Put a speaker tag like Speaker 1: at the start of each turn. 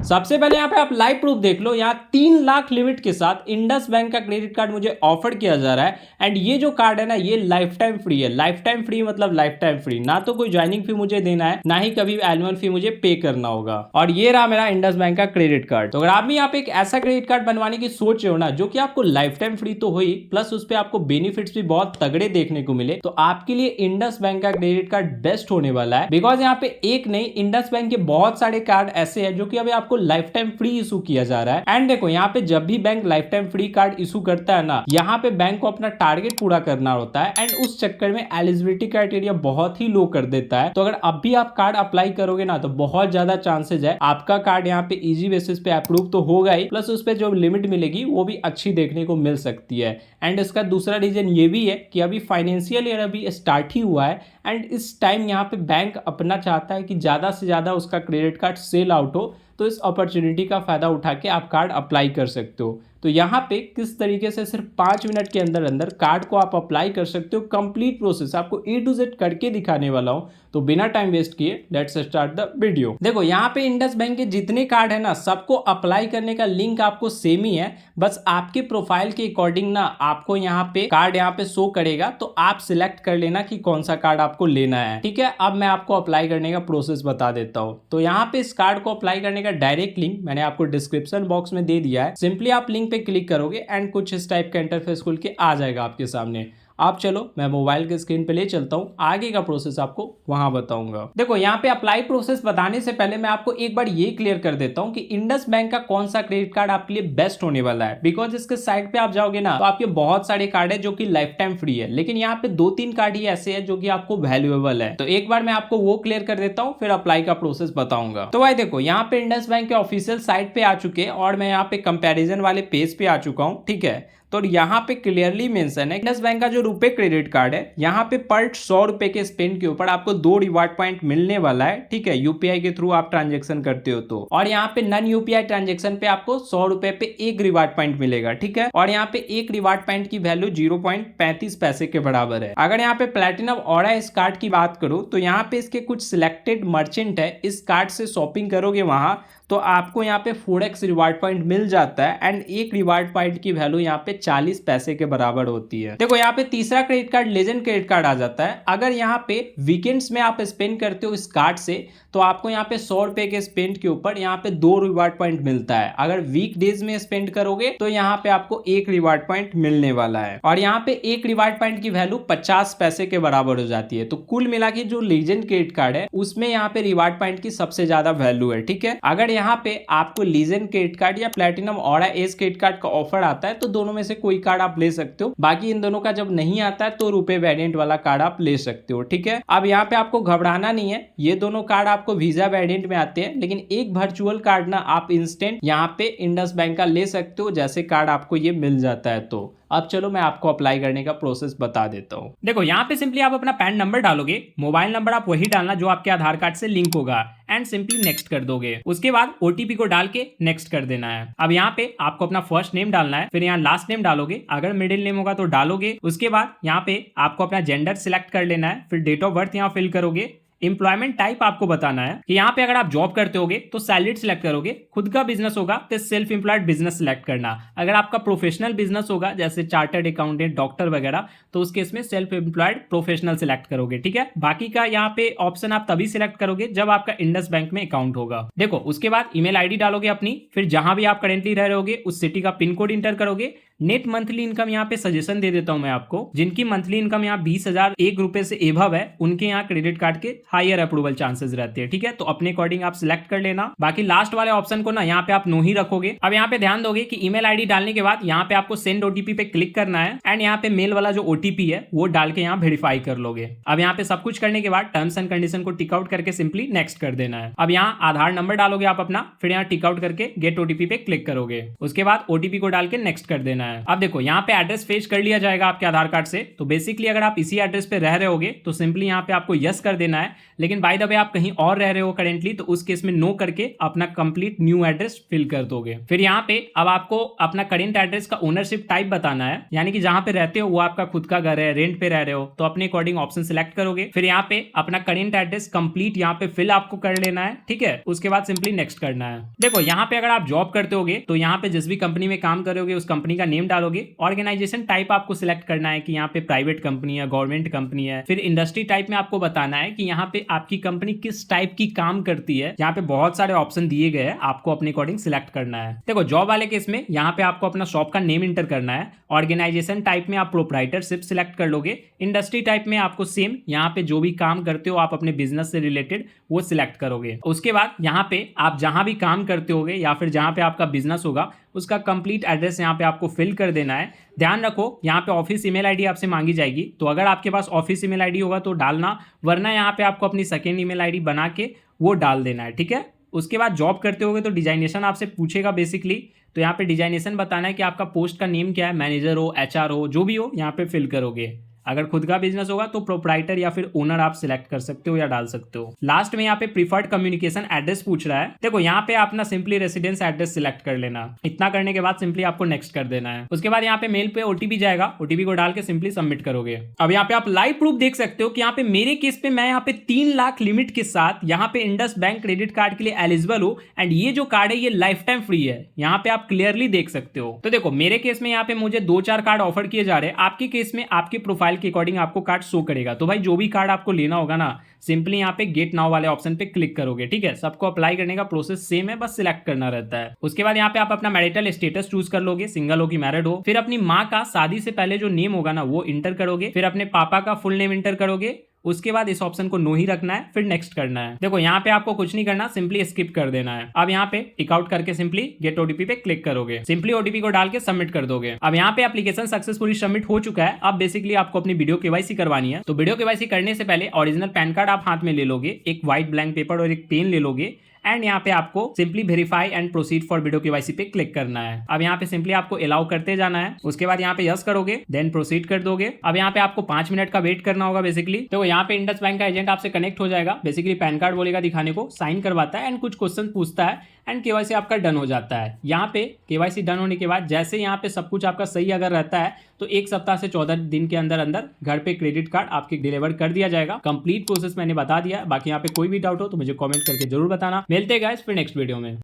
Speaker 1: सबसे पहले यहाँ पे आप लाइव प्रूफ देख लो। यहाँ 3 लाख लिमिट के साथ इंडस बैंक का क्रेडिट कार्ड मुझे ऑफर किया जा रहा है। एंड ये जो कार्ड है ना, ये लाइफ टाइम फ्री है। लाइफ टाइम फ्री मतलब लाइफ टाइम फ्री, ना तो कोई ज्वाइनिंग फी मुझे देना है, ना ही कभी एनुअल फी मुझे पे करना होगा। और ये रहा मेरा इंडस बैंक का क्रेडिट कार्ड। तो अगर आप भी यहाँ पे एक ऐसा क्रेडिट कार्ड बनवाने की सोच रहे हो ना, जो कि आपको लाइफ टाइम फ्री तो हुई, प्लस उस पर आपको बेनिफिट्स भी बहुत तगड़े देखने को मिले, तो आपके लिए इंडस बैंक का क्रेडिट कार्ड बेस्ट होने वाला है। बिकॉज यहाँ पे एक नहीं, इंडस बैंक के बहुत सारे कार्ड ऐसे हैं जो कि अभी आपको लाइफ टाइम फ्री इशू किया जा रहा है। एंड देखो, यहाँ पे जब भी bank life time free card issue करता है ना, यहाँ पे बैंक को अपना टारगेट पूरा करना होता है। एंड उस चक्कर में एलिजिबिलिटी क्राइटेरिया बहुत ही लो कर देता है। तो अगर अब भी आप कार्ड अप्लाई करोगे ना, तो बहुत ज्यादा चांसेस है आपका कार्ड यहाँ पे इजी बेसिस पे अप्रूव तो होगा ही, प्लस उस पर जो लिमिट मिलेगी वो भी अच्छी देखने को मिल सकती है। एंड इसका दूसरा रीजन ये भी है कि अभी फाइनेंशियल ईयर अभी स्टार्ट ही हुआ है। एंड इस टाइम यहाँ पे बैंक अपना चाहता है कि ज्यादा से ज्यादा उसका क्रेडिट कार्ड सेल आउट हो। तो इस अपॉर्चुनिटी का फायदा उठा के आप कार्ड अप्लाई कर सकते हो। तो यहाँ पे किस तरीके से सिर्फ 5 मिनट के अंदर अंदर कार्ड को आप अप्लाई कर सकते हो, कंप्लीट प्रोसेस आपको ए टू जेड करके दिखाने वाला हूँ। तो बिना टाइम वेस्ट किए लेट्स स्टार्ट द वीडियो। देखो, यहाँ पे इंडस बैंक के जितने कार्ड है ना, सबको अप्लाई करने का लिंक आपको सेम ही है। बस आपके प्रोफाइल के अकॉर्डिंग ना आपको यहाँ पे कार्ड यहाँ पे शो करेगा। तो आप सिलेक्ट कर लेना कि कौन सा कार्ड आपको लेना है। ठीक है, अब मैं आपको अप्लाई करने का प्रोसेस बता देता हूँ। तो यहाँ पे इस कार्ड को अप्लाई करने का डायरेक्ट लिंक मैंने आपको डिस्क्रिप्शन बॉक्स में दे दिया है। सिंपली आप लिंक पे क्लिक करोगे एंड कुछ इस टाइप का इंटरफेस खुल के आ जाएगा आपके सामने। आप चलो, मैं मोबाइल के स्क्रीन पे ले चलता हूँ, आगे का प्रोसेस आपको वहां बताऊंगा। देखो, यहाँ पे अप्लाई प्रोसेस बताने से पहले मैं आपको एक बार ये क्लियर कर देता हूँ कि इंडस बैंक का कौन सा क्रेडिट कार्ड आपके लिए बेस्ट होने वाला है। बिकॉज इसके साइट पे आप जाओगे ना, तो आपके बहुत सारे कार्ड है जो कि लाइफ टाइम फ्री है, लेकिन यहाँ पे 2-3 कार्ड ही ऐसे है जो कि आपको वैल्यूएबल है। तो एक बार मैं आपको वो क्लियर कर देता हूँ, फिर अप्लाई का प्रोसेस बताऊंगा। तो भाई देखो, यहाँ पे इंडस बैंक के ऑफिशियल साइट पे आ चुके हैं और मैं यहाँ पे कंपेरिजन वाले पेज पे आ चुका हूँ। ठीक है, तो यहाँ पे क्लियरली मेंशन है इंडस बैंक का जो रुपए क्रेडिट कार्ड है, यहाँ पे पर 100 रुपए के स्पेंड के ऊपर आपको 2 रिवार्ड पॉइंट मिलने वाला है। ठीक है, यूपीआई के थ्रू आप ट्रांजेक्शन करते हो तो। और यहाँ पे नन यूपीआई ट्रांजेक्शन पे आपको 100 रुपए पे 1 रिवार्ड पॉइंट मिलेगा। ठीक है, और यहाँ पे 1 रिवार्ड पॉइंट की वैल्यू 0.35 पैसे के बराबर है। अगर यहाँ पे प्लैटिनम ऑरा इस कार्ड की बात करूं, तो यहाँ पे इसके कुछ सिलेक्टेड मर्चेंट है, इस कार्ड से शॉपिंग करोगे वहां, तो आपको यहाँ पे 4x रिवार्ड पॉइंट मिल जाता है। एंड 1 रिवार्ड पॉइंट की वैल्यू यहाँ पे 40 पैसे के बराबर होती है। देखो, यहाँ पे तीसरा credit card legend credit card आ जाता है। अगर यहाँ पे वीकेंड्स में आप स्पेंड करते हो इस कार्ड से, तो आपको यहाँ पे 100 रुपए के स्पेंड के ऊपर यहाँ पे 2 रिवार्ड पॉइंट मिलता है। अगर वीक डेज में स्पेंड करोगे तो यहाँ पे आपको 1 रिवार्ड पॉइंट मिलने वाला है। और यहाँ पे 1 रिवार्ड पॉइंट की वैल्यू 50 पैसे के बराबर हो जाती है। तो कुल मिला के जो लीजेंड क्रेडिट कार्ड है, उसमें यहाँ पे रिवार्ड पॉइंट की सबसे ज्यादा वैल्यू है। ठीक है, अगर यहाँ पे आपको लीजेंड क्रेडिट कार्ड या platinum aura edge credit card का ऑफर आता है, तो दोनों में से कोई कार्ड आप ले सकते हो। बाकी इन दोनों का जब नहीं आता है, तो रुपए वेरिएंट वाला कार्ड आप ले सकते हो। ठीक है, अब यहाँ पे आपको घबराना नहीं है, ये दोनों कार्ड आपको वीजा वेरिएंट में आते हैं, लेकिन एक वर्चुअल कार्ड ना आप इंस्टेंट यहाँ पे इंडस बैंक का ले सकते हो, जैसे कार्ड आपको ये मिल जाता है। तो अब चलो, मैं आपको अप्लाई करने का प्रोसेस बता देता हूँ। देखो, यहाँ पे सिंपली आप अपना पैन नंबर डालोगे, मोबाइल नंबर आप वही डालना जो आपके आधार कार्ड से लिंक होगा, एंड सिंपली नेक्स्ट कर दोगे। उसके बाद ओटीपी को डाल के नेक्स्ट कर देना है। अब यहाँ पे आपको अपना फर्स्ट नेम डालना है, फिर यहाँ लास्ट नेम डालोगे, अगर मिडिल नेम होगा तो डालोगे। उसके बाद यहाँ पे आपको अपना जेंडर सिलेक्ट कर लेना है, फिर डेट ऑफ बर्थ यहाँ फिल करोगे। एम्प्लॉयमेंट टाइप आपको बताना है कि यहाँ पे अगर आप जॉब करते होगे तो सैलरीड सिलेक्ट करोगे, खुद का बिजनेस होगा तो सेल्फ एम्प्लॉयड बिजनेस सिलेक्ट करना। अगर आपका प्रोफेशनल बिजनेस होगा जैसे चार्टर्ड अकाउंटेंट, डॉक्टर वगैरह, तो उस केस में सेल्फ एम्प्लॉयड प्रोफेशनल सिलेक्ट करोगे। ठीक है, बाकी का यहाँ पे ऑप्शन आप तभी सिलेक्ट करोगे जब आपका इंडस बैंक में अकाउंट होगा। देखो, उसके बाद ईमेल आईडी डालोगे अपनी, फिर जहां भी आप करेंटली रह रहे होगे उस सिटी का पिन कोड इंटर करोगे। नेट मंथली इनकम यहाँ पे सजेशन दे देता हूं मैं आपको, जिनकी मंथली इनकम यहाँ 20,001 रुपए से एभव है, उनके यहाँ क्रेडिट कार्ड के हायर अप्रूवल चांसेस रहते हैं। ठीक है, तो अपने अकॉर्डिंग आप सिलेक्ट कर लेना। बाकी लास्ट वाले ऑप्शन को ना यहाँ पे आप नो ही रखोगे। अब यहाँ पे ध्यान दोगे कि ईमेल आईडी डालने के बाद यहाँ पे आपको सेंड ओटीपी पे क्लिक करना है, एंड यहाँ पे मेल वाला जो ओटीपी है वो डाल के यहाँ वेरीफाई कर लोगे। अब यहाँ पे सब कुछ करने के बाद टर्म्स एंड कंडीशन को टिक आउट करके सिंपली नेक्स्ट कर देना है। अब यहाँ आधार नंबर डालोगे आप अपना, फिर यहाँ टिक आउट करके गेट ओटीपी पे क्लिक करोगे। उसके बाद ओटीपी को डाल के नेक्स्ट कर देना है। है। अब देखो यहाँ पे एड्रेस फेच कर लिया जाएगा आपके आधार कार्ड से। तो बेसिकली अगर आप इसी एड्रेस पे रह रहे होगे तो सिंपली यहाँ पे आपको यस कर देना है। लेकिन बाय द वे आप कहीं और रह रहे हो करेंटली, तो उस केस में नो करके अपना कंप्लीट न्यू एड्रेस फिल कर दोगे। फिर यहाँ पे अब आपको अपना करेंट एड्रेस का ओनरशिप टाइप बताना है, यानी कि जहां पे रहते हो वो आपका खुद का घर है, रेंट पे रह रहे हो, तो अपने अकॉर्डिंग ऑप्शन सिलेक्ट करोगे। फिर यहाँ पे अपना करेंट एड्रेस कंप्लीट यहाँ पे फिल आपको कर लेना है, ठीक है। उसके बाद सिंपली नेक्स्ट करना है। देखो यहाँ पे अगर आप जॉब करते होगे तो यहाँ पे जिस भी कंपनी में काम करोगे उस कंपनी का नेम डालोगे। ऑर्गेनाइजेशन टाइप आपको सिलेक्ट करना है कि यहाँ पे प्राइवेट कंपनी है, गवर्नमेंट कंपनी है। फिर इंडस्ट्री टाइप में आपको बताना है कि यहाँ पे आपकी कंपनी किस टाइप की काम करती है। यहाँ पे बहुत सारे ऑप्शन दिए गए हैं, आपको अपने अकॉर्डिंग सिलेक्ट करना है। देखो जॉब वाले केस में यहाँ पे आपको अपना शॉप का नेम इंटर करना है। ऑर्गेनाइजेशन टाइप में आप प्रोप्राइटरशिप सिलेक्ट कर लोगे। इंडस्ट्री टाइप में आपको सेम यहाँ पे जो भी काम करते हो आप अपने बिजनेस से रिलेटेड वो सिलेक्ट करोगे। उसके बाद यहाँ पे आप जहां भी काम करते होगे या फिर जहां पे आपका बिजनेस होगा उसका कंप्लीट एड्रेस यहाँ पे आपको फिल कर देना है। ध्यान रखो यहाँ पे ऑफिस ईमेल आईडी आपसे मांगी जाएगी, तो अगर आपके पास ऑफिस ईमेल आईडी होगा तो डालना, वरना यहाँ पे आपको अपनी सेकेंड ईमेल आईडी बना के वो डाल देना है, ठीक है। उसके बाद जॉब करते होगे तो डिजाइनेशन आपसे पूछेगा बेसिकली, तो यहाँ पे डिजाइनेशन बताना है कि आपका पोस्ट का नेम क्या है, मैनेजर हो, एचआर हो, जो भी हो यहाँ पे फिल करोगे। अगर खुद का बिजनेस होगा तो प्रोप्राइटर या फिर ओनर आप सिलेक्ट कर सकते हो या डाल सकते हो। लास्ट में यहाँ पे प्रीफर्ड कम्युनिकेशन एड्रेस पूछ रहा है। देखो यहाँ पे अपना सिंपली रेसिडेंस एड्रेस सिलेक्ट कर लेना। इतना करने के बाद सिंपली आपको नेक्स्ट कर देना है। उसके बाद यहाँ पे मेल पे ओटीपी जाएगा, ओटीपी को डाल के सिंपली सबमिट करोगे। अब यहाँ पे आप लाइव प्रूफ देख सकते हो कि यहाँ पे मेरे केस पे मैं यहाँ पे 3 लाख लिमिट के साथ यहाँ पे इंडस बैंक क्रेडिट कार्ड के लिए एलिजिबल हूँ। एंड ये जो कार्ड है ये लाइफ टाइम फ्री है, यहाँ पे आप क्लियरली देख सकते हो। तो देखो मेरे केस में यहाँ पे मुझे 2-4 कार्ड ऑफर किए जा रहे हैं। आपके केस में आपके प्रोफाइल के अकॉर्डिंग आपको कार्ड शो करेगा। तो भाई जो भी कार्ड आपको लेना होगा ना, सिंपली यहाँ पे गेट नाउ वाले ऑप्शन पे क्लिक करोगे, ठीक है। सबको अप्लाई करने का प्रोसेस सेम है, बस सिलेक्ट करना रहता है। उसके बाद यहाँ पे आप अपना मैरिटल स्टेटस चूज कर लोगे, सिंगल हो कि मैरिड हो। फिर अपनी माँ का शादी से पहले जो नेम होगा ना वो इंटर करोगे। फिर अपने पापा का फुल नेम इंटर करोगे। उसके बाद इस ऑप्शन को नो ही रखना है, फिर नेक्स्ट करना है। देखो यहाँ पे आपको कुछ नहीं करना, सिंपली स्किप कर देना है। अब यहाँ पे टिक आउट करके सिंपली गेट ओटीपी पे क्लिक करोगे। सिंपली ओटीपी को डाल के सबमिट कर दोगे। अब यहाँ पे एप्लीकेशन सक्सेसफुली सबमिट हो चुका है। अब बेसिकली आपको अपनी वीडियो केवाईसी करवानी है। तो वीडियो केवाईसी करने से पहले ओरिजिनल पैन कार्ड आप हाथ में ले लोगे, एक व्हाइट ब्लैंक पेपर और एक पेन ले लोगे। एंड यहाँ पे आपको simply verify and proceed for video KYC पे क्लिक करना है। अब यहाँ पे सिंपली आपको अलाउ करते जाना है। उसके बाद यहाँ पे यस करोगे, देन प्रोसीड कर दोगे। अब यहाँ पे आपको 5 मिनट का वेट करना होगा बेसिकली। तो यहाँ पे इंडस बैंक का एजेंट आपसे कनेक्ट हो जाएगा। बेसिकली पैन कार्ड बोलेगा दिखाने को, साइन करवाता है एंड कुछ क्वेश्चन पूछता है एंड केवाईसी आपका डन हो जाता है। यहाँ पे केवाईसी डन होने के बाद जैसे यहाँ पे सब कुछ आपका सही अगर रहता है तो 1 सप्ताह से 14 दिन के अंदर अंदर घर पे क्रेडिट कार्ड आपके डिलीवर कर दिया जाएगा। कंप्लीट प्रोसेस मैंने बता दिया। बाकी यहाँ पे कोई भी डाउट हो तो मुझे कमेंट करके जरूर बताना। मिलते हैं गाइस फिर नेक्स्ट वीडियो में।